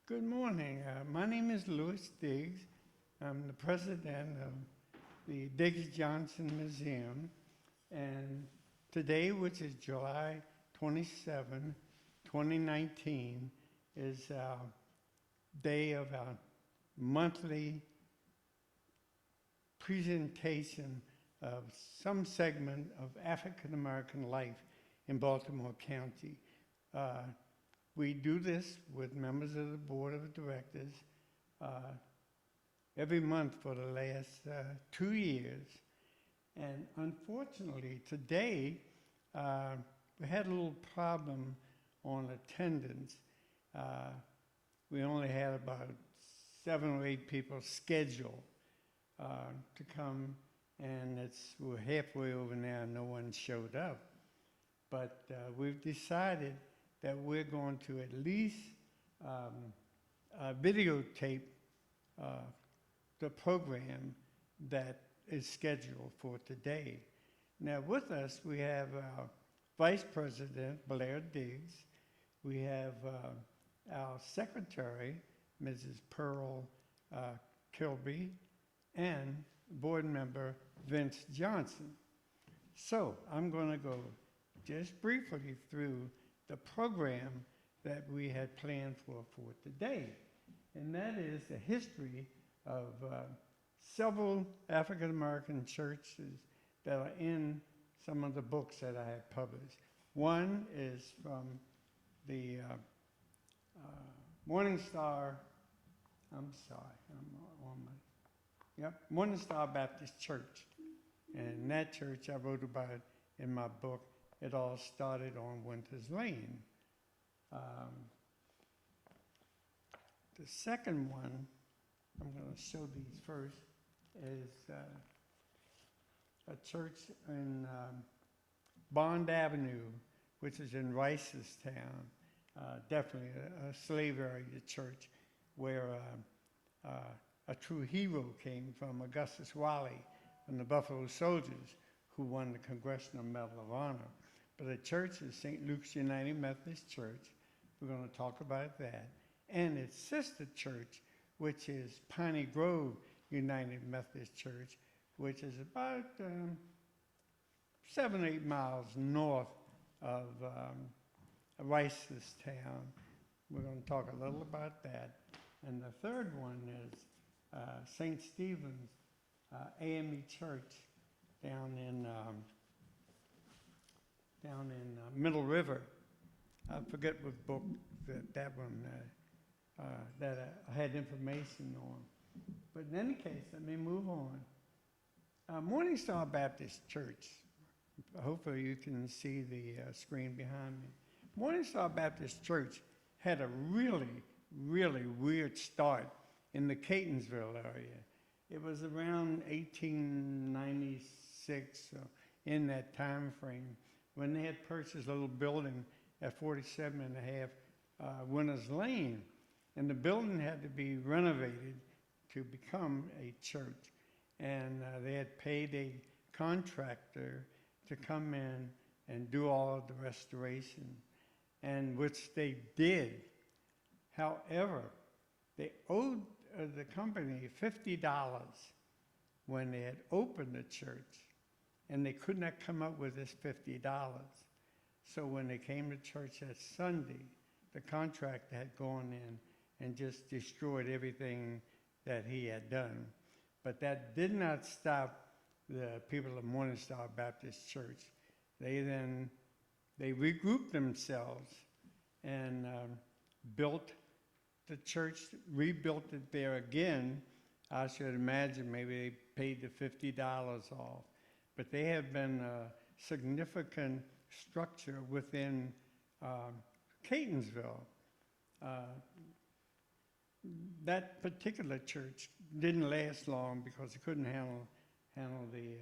Good morning. My name is Louis Diggs. I'm the president of the Diggs Johnson Museum. And today, which is July 27, 2019, is our day of our monthly presentation of some segment of African American life in Baltimore County. We do this with members of the board of directors every month for the last 2 years. And unfortunately, today, we had a little problem on attendance. We only had about 7 or 8 people scheduled to come, and we're halfway over now, no one showed up. But we've decided that we're going to at least videotape the program that is scheduled for today. Now with us, we have our Vice President, Blair Diggs. We have our Secretary, Mrs. Pearl Kilby, and Board Member Vince Johnson. So I'm going to go just briefly through the program that we had planned for today. And that is the history of several African American churches that are in some of the books that I have published. One is from the Morning Star Baptist Church. And that church, I wrote about it in my book. It all started on Winters Lane. The second one, I'm going to show these first, is a church in Bond Avenue, which is in Ricestown, definitely a slave area church where a true hero came from, Augustus Wally, from the Buffalo Soldiers, who won the Congressional Medal of Honor. But the church is St. Luke's United Methodist Church. We're going to talk about that. And its sister church, which is Piney Grove United Methodist Church, which is about 7 or 8 miles north of Ricestown. We're going to talk a little about that. And the third one is St. Stephen's AME Church down in Middle River. I forget what book that one that I had information on. But in any case, let me move on. Morning Star Baptist Church. Hopefully you can see the screen behind me. Morning Star Baptist Church had a really, really weird start in the Catonsville area. It was around 1896, in that time frame, when they had purchased a little building at 47 and a half Winters Lane. And the building had to be renovated to become a church. And they had paid a contractor to come in and do all of the restoration, and which they did. However, they owed the company $50 when they had opened the church, and they could not come up with this $50. So when they came to church that Sunday, the contractor had gone in and just destroyed everything that he had done. But that did not stop the people of Morning Star Baptist Church. They regrouped themselves and built the church, rebuilt it there again. I should imagine maybe they paid the $50 off. But they have been a significant structure within Catonsville. That particular church didn't last long because it couldn't handle the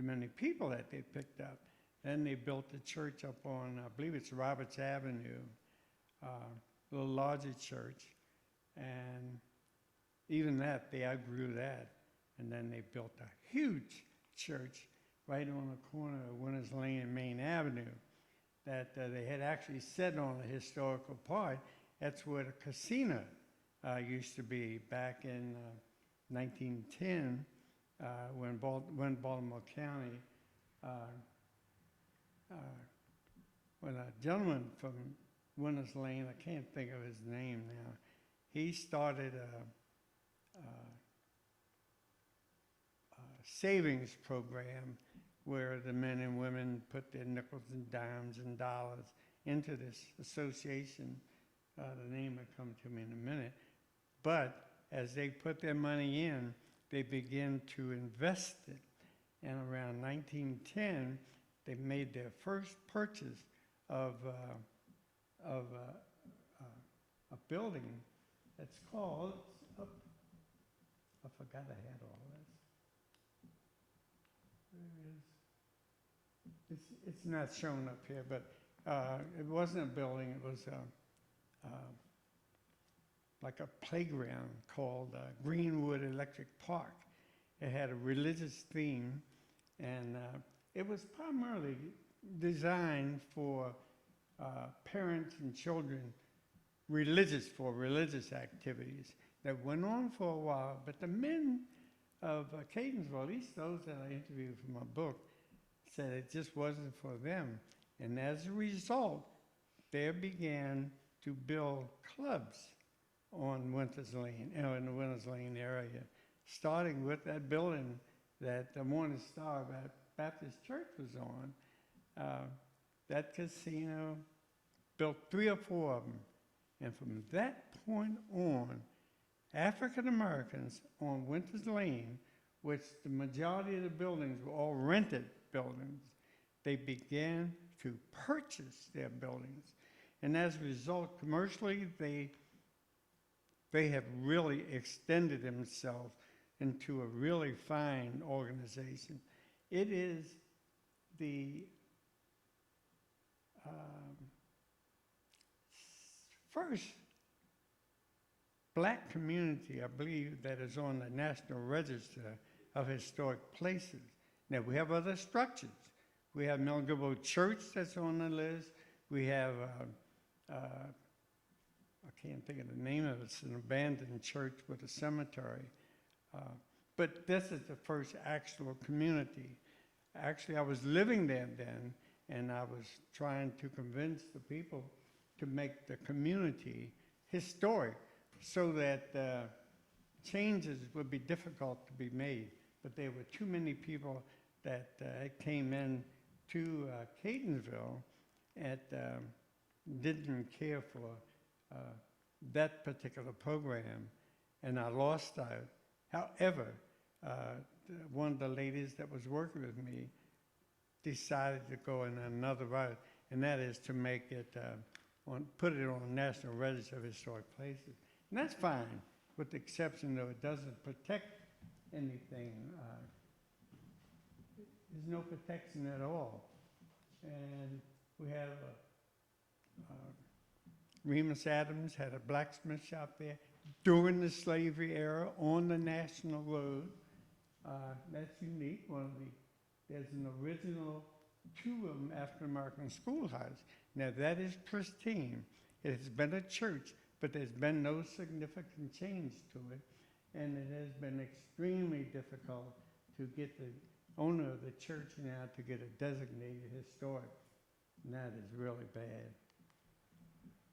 many people that they picked up. Then they built the church up on, I believe it's Roberts Avenue, a little larger church. And even that, they outgrew that. And then they built a huge church right on the corner of Winters Lane and Main Avenue that they had actually set on a historical part, That's where the casino used to be back in 1910 when Baltimore County, uh, uh, when a gentleman from Winners Lane, I can't think of his name now, he started a savings program where the men and women put their nickels and dimes and dollars into this association. The name will come to me in a minute. But as they put their money in, they began to invest it. And around 1910, they made their first purchase of a building that's called, I forgot I had all this. There it is. It's not shown up here, but it wasn't a building, it was like a playground called Greenwood Electric Park. It had a religious theme, and it was primarily designed for parents and children, for religious activities that went on for a while. But the men of Catonsville, at least those that I interviewed for my book, said it just wasn't for them. And as a result, they began to build clubs on Winters Lane, in the Winters Lane area, starting with that building that the Morning Star Baptist Church was on. That casino built 3 or 4 of them. And from that point on, African Americans on Winters Lane, which the majority of the buildings were all rented buildings, they began to purchase their buildings. And as a result, commercially, they have really extended themselves into a really fine organization. It is the first black community, I believe, that is on the National Register of Historic Places. Now, we have other structures. We have Mel Gilbo Church that's on the list. We have, I can't think of the name of it, it's an abandoned church with a cemetery. But this is the first actual community. Actually, I was living there then, and I was trying to convince the people to make the community historic so that changes would be difficult to be made. But there were too many people that came in to Catonsville and didn't care for that particular program, and I lost out. However, one of the ladies that was working with me decided to go in another route, and that is to make it, put it on the National Register of Historic Places. And that's fine, with the exception though it doesn't protect anything. There's no protection at all. And we have Remus Adams had a blacksmith shop there during the slavery era on the National Road. That's unique. There's an original 2 of them African-American schoolhouse. Now that is pristine. It has been a church, but there's been no significant change to it. And it has been extremely difficult to get the owner of the church now to get it designated historic. And that is really bad.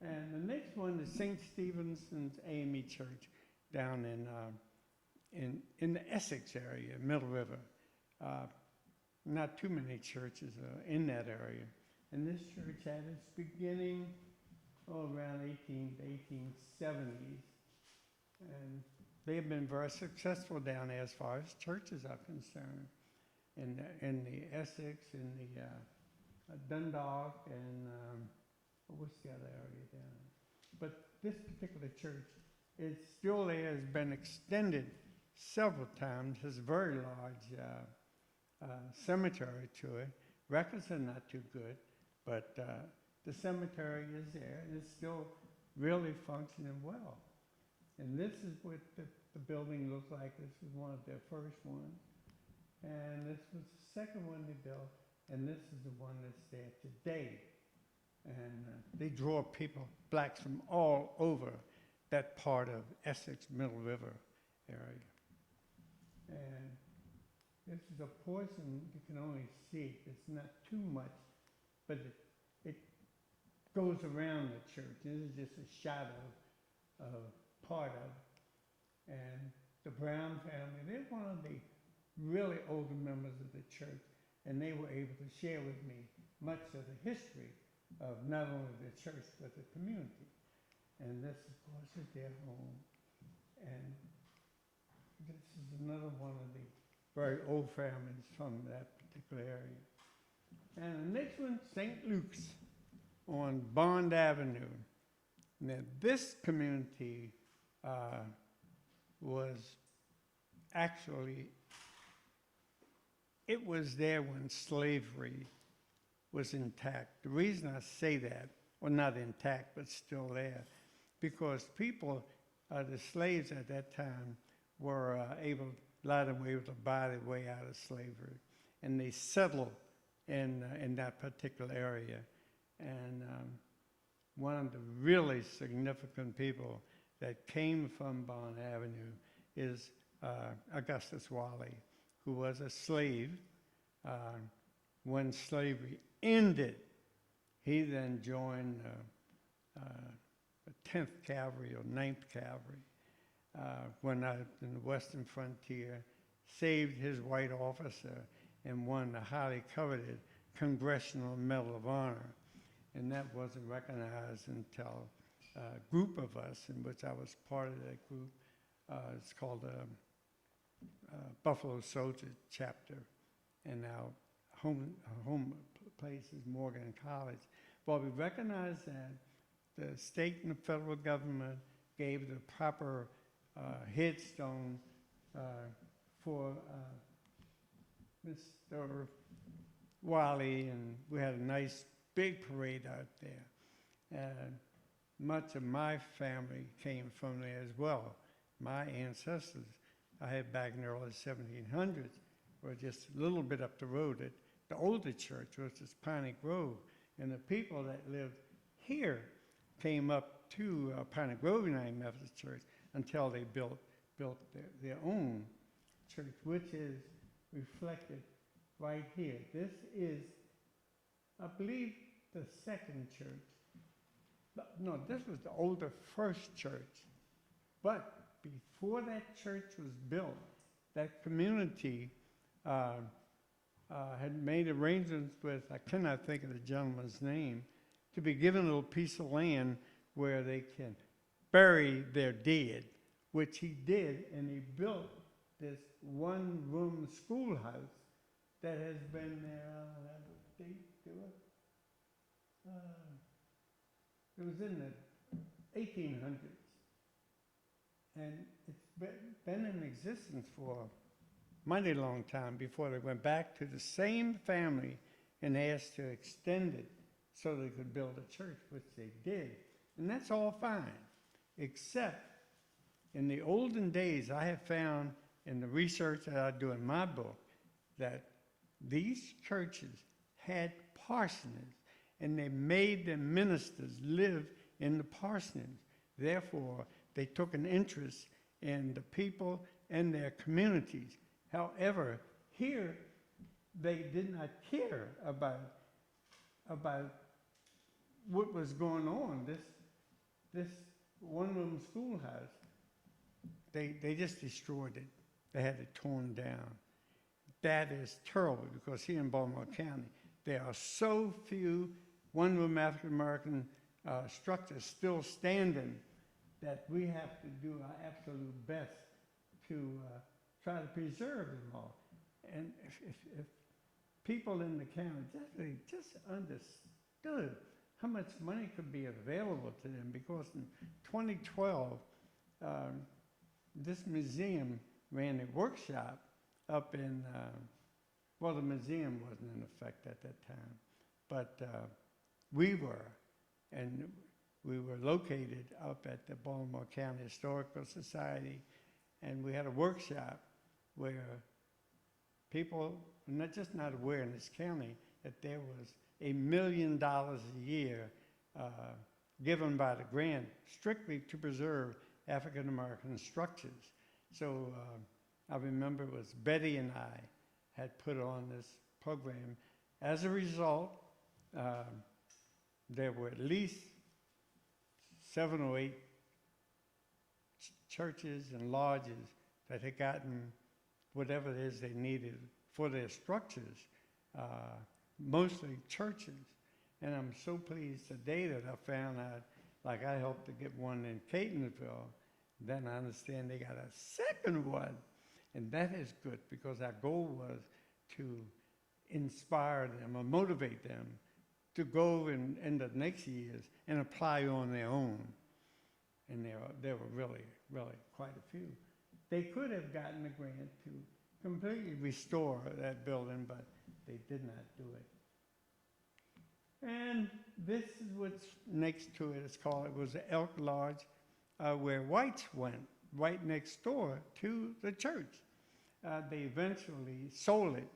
And the next one is St. Stephen's AME Church down in the Essex area, Middle River. Not too many churches in that area. And this church had its beginning around 1870s. And they have been very successful down there as far as churches are concerned. In the Essex, in the Dundalk, and what's the other area down there? But this particular church is still there, has been extended several times, has a very large cemetery to it. Records are not too good, but the cemetery is there, and it's still really functioning well. And this is what the building looked like. This was one of their first ones. And this was the second one they built, and this is the one that's there today. and they draw people, blacks from all over that part of Essex Middle River area. And this is a portion, you can only see it, it's not too much, but it goes around the church. This is just a shadow of part of it. And the Brown family, they're one of the really older members of the church, and they were able to share with me much of the history of not only the church, but the community. And this, of course, is their home. And this is another one of the very old families from that particular area. And the next one, St. Luke's on Bond Avenue. Now, this community was actually, it was there when slavery was intact. The reason I say that, well, not intact, but still there, because people, the slaves at that time, were able, a lot of them were able to buy their way out of slavery, and they settled in that particular area. And one of the really significant people that came from Bond Avenue is Augustus Wally, who was a slave. When slavery ended, he then joined the 10th Cavalry or 9th Cavalry, went out in the Western frontier, saved his white officer, and won the highly coveted Congressional Medal of Honor. And that wasn't recognized until a group of us, in which I was part of that group. It's called Buffalo Soldier Chapter, and our home place is Morgan College. But we recognized that the state and the federal government gave the proper headstone for Mr. Wiley, and we had a nice big parade out there. And much of my family came from there as well. My ancestors, I had back in the early 1700s, were just a little bit up the road at the older church, which is Piney Grove. And the people that lived here came up to Piney Grove United Methodist Church until they built their own church, which is reflected right here. This is, I believe, the second church. No, this was the older first church. But before that church was built, that community had made arrangements with, I cannot think of the gentleman's name, to be given a little piece of land where they can bury their dead, which he did, and he built this one-room schoolhouse that has been there, it was in the 1800s. And it's been in existence for a mighty long time before they went back to the same family and asked to extend it so they could build a church, which they did. And that's all fine, except in the olden days, I have found in the research that I do in my book that these churches had parsonage, and they made the ministers live in the parsonage. Therefore, they took an interest in the people and their communities. However, here, they did not care about what was going on. This one-room schoolhouse, they just destroyed it. They had it torn down. That is terrible, because here in Baltimore County, there are so few one-room African-American structures still standing that we have to do our absolute best to try to preserve them all. And if people in the county just understood how much money could be available to them, because in 2012, this museum ran a workshop up in, well, the museum wasn't in effect at that time, but we were, and we were located up at the Baltimore County Historical Society, and we had a workshop where people were not aware in this county that there was $1 million a year uh, given by the grant strictly to preserve African American structures. So I remember it was Betty and I had put on this program. As a result, uh, there were at least 7 or 8 churches and lodges that had gotten whatever it is they needed for their structures, mostly churches. And I'm so pleased today that I found out, like I helped to get one in Catonsville, then I understand they got a second one. And that is good because our goal was to inspire them or motivate them to go in the next years and apply on their own. And there were really, really quite a few. They could have gotten a grant to completely restore that building, but they did not do it. And this is what's next to it. It was the Elk Lodge, where whites went, right next door to the church. They eventually sold it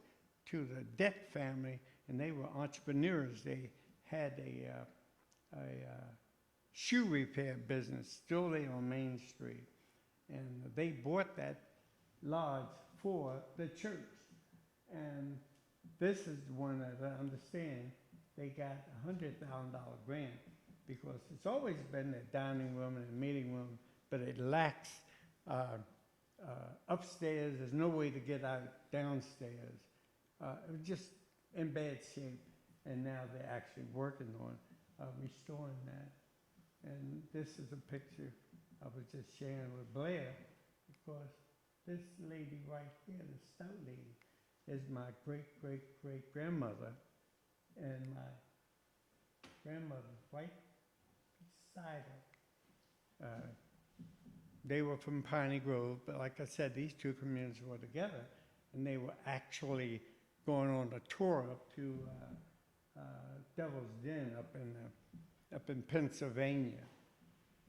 to the Dett family, and they were entrepreneurs. They had a shoe repair business still there on Main Street, and they bought that lodge for the church. And this is one that I understand they got a $100,000 grant because it's always been a dining room and a meeting room, but it lacks upstairs. There's no way to get out downstairs. It was just in bad shape, and now they're actually working on restoring that. And this is a picture I was just sharing with Blair, because this lady right here, the stout lady, is my great-great-great-grandmother, and my grandmother's right beside her. They were from Piney Grove, but like I said, these two communities were together, and they were actually going on a tour up to Devil's Den up in Pennsylvania.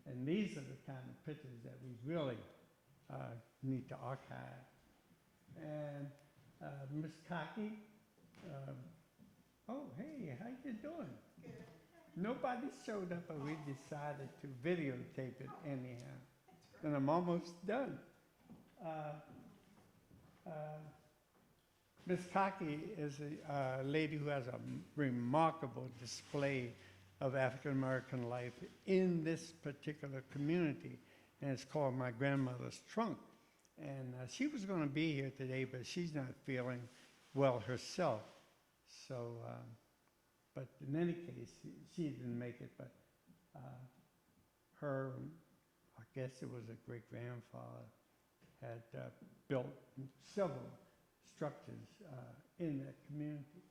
And these are the kind of pictures that we really need to archive. And Miss Cocky, oh, hey, how you doing? Good. Nobody showed up, but we decided to videotape it anyhow. And I'm almost done. Miss Cocky is a lady who has a remarkable display of African American life in this particular community, and it's called My Grandmother's Trunk. And she was going to be here today, but she's not feeling well herself. So, but in any case, she didn't make it, but her, I guess it was a great-grandfather, had built several structures in that community.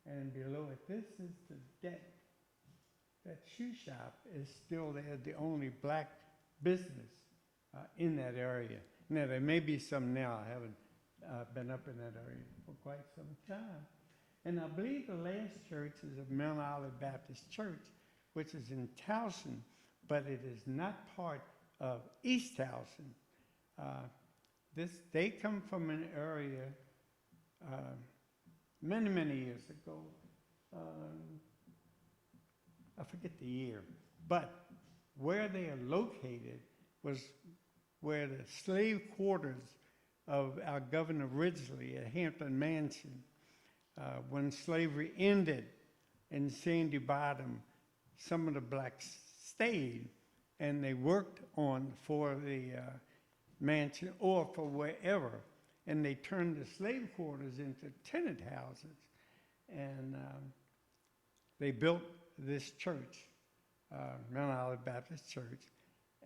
And below it, this is the Dett. That shoe shop is still there, the only black business in that area. Now, there may be some now. I haven't been up in that area for quite some time. And I believe the last church is of Mount Olive Baptist Church, which is in Towson, but it is not part of East Towson. They come from an area many, many years ago. I forget the year, but where they are located was where the slave quarters of our Governor Ridgely at Hampton Mansion. When slavery ended in Sandy Bottom, some of the blacks stayed and they worked on for the mansion or for wherever, and they turned the slave quarters into tenant houses, and they built this church, Mount Olive Baptist Church,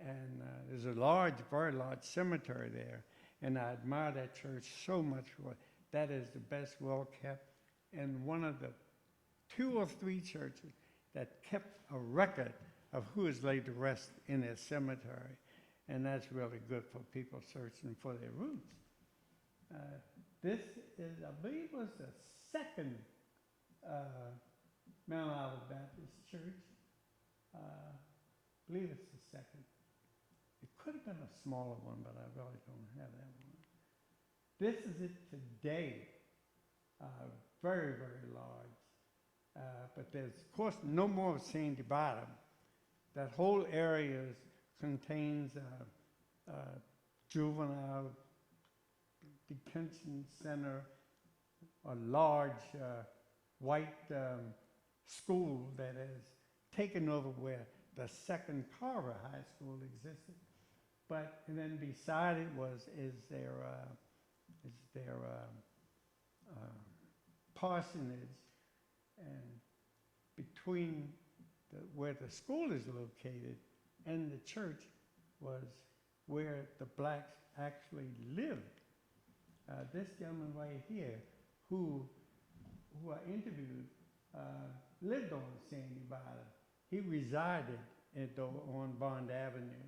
and there's a large, very large cemetery there, and I admire that church so much for it. That is the best well-kept, and one of the 2 or 3 churches that kept a record of who is laid to rest in their cemetery, and that's really good for people searching for their roots. This is, I believe, was the second Mount Olive Baptist Church. I believe it's the second. It could have been a smaller one, but I really don't have that one. This is it today. Very, very large. But there's, of course, no more of Sandy Bottom. That whole area contains juvenile detention center, a large white school that has taken over where the second Carver High School existed. But and then beside it is their parsonage, and between where the school is located and the church was where the blacks actually lived. This gentleman right here, who I interviewed, lived on Sandy Bottom. He resided on Bond Avenue,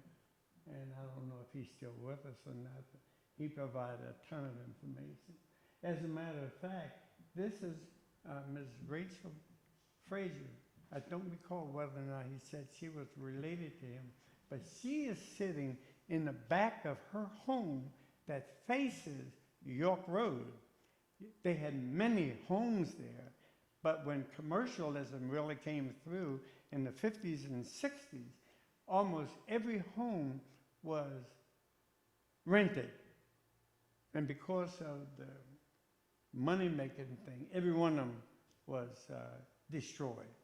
and I don't know if he's still with us or not, but he provided a ton of information. As a matter of fact, this is Ms. Rachel Frazier. I don't recall whether or not he said she was related to him, but she is sitting in the back of her home that faces York Road. They had many homes there, but when commercialism really came through in the 50s and 60s, almost every home was rented. And because of the money-making thing, every one of them was destroyed.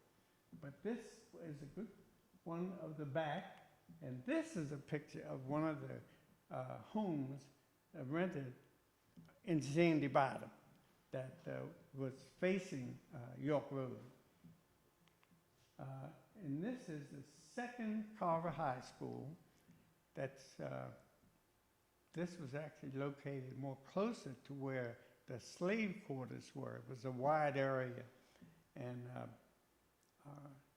But this is a good one of the back, and this is a picture of one of the homes rented in Sandy Bottom that was facing York Road. And this is the second Carver High School. This was actually located more closer to where the slave quarters were. It was a wide area, and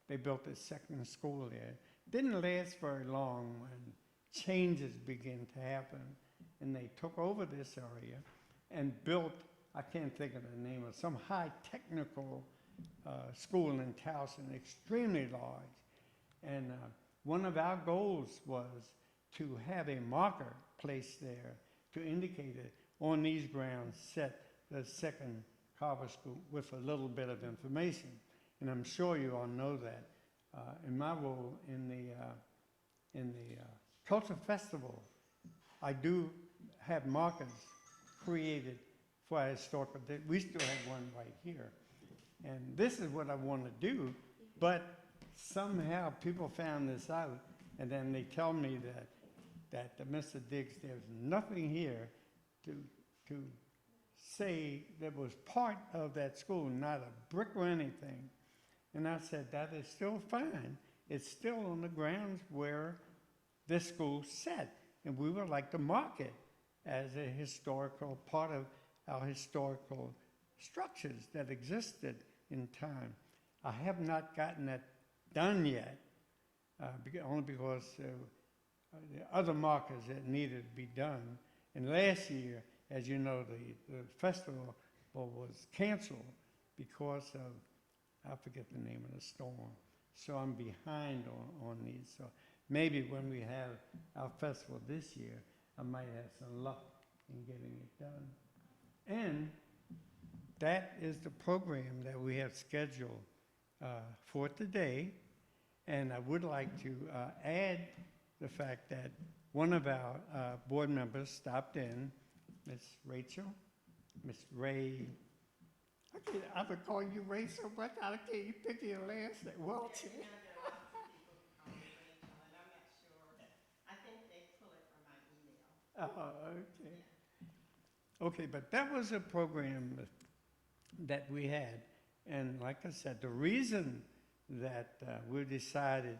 they built a second school there. Didn't last very long when changes began to happen, and they took over this area and built, I can't think of the name of, some high technical school in Towson, extremely large. And one of our goals was to have a marker placed there to indicate that on these grounds set the second Carver School with a little bit of information. And I'm sure you all know that. In my role in the Culture Festival, I do have markers created for our historical. We still have one right here. And this is what I want to do, but somehow people found this out, and then they tell me that Mr. Diggs, there's nothing here to say that was part of that school, not a brick or anything. And I said, that is still fine. It's still on the grounds where this school sat, and we would like to mark it as a historical part of our historical structures that existed in time. I have not gotten that done yet, only because there are other markers that needed to be done. And last year, as you know, the festival was canceled because of, I forget the name of the storm. So I'm behind on these. So maybe when we have our festival this year, I might have some luck in getting it done. And that is the program that we have scheduled for today. And I would like to add the fact that one of our board members stopped in, Miss Rachel, Miss Ray. I've been calling you Ray so much, I can't pick your last name. Welch. Okay. Okay, but that was a program that we had. And like I said, the reason that we decided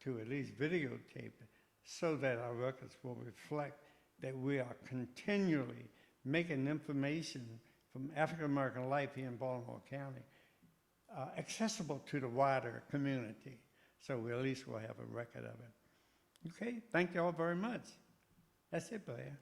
to at least videotape it so that our records will reflect that we are continually making information from African American life here in Baltimore County accessible to the wider community. So we at least will have a record of it. Okay, thank you all very much. That's it, Blair.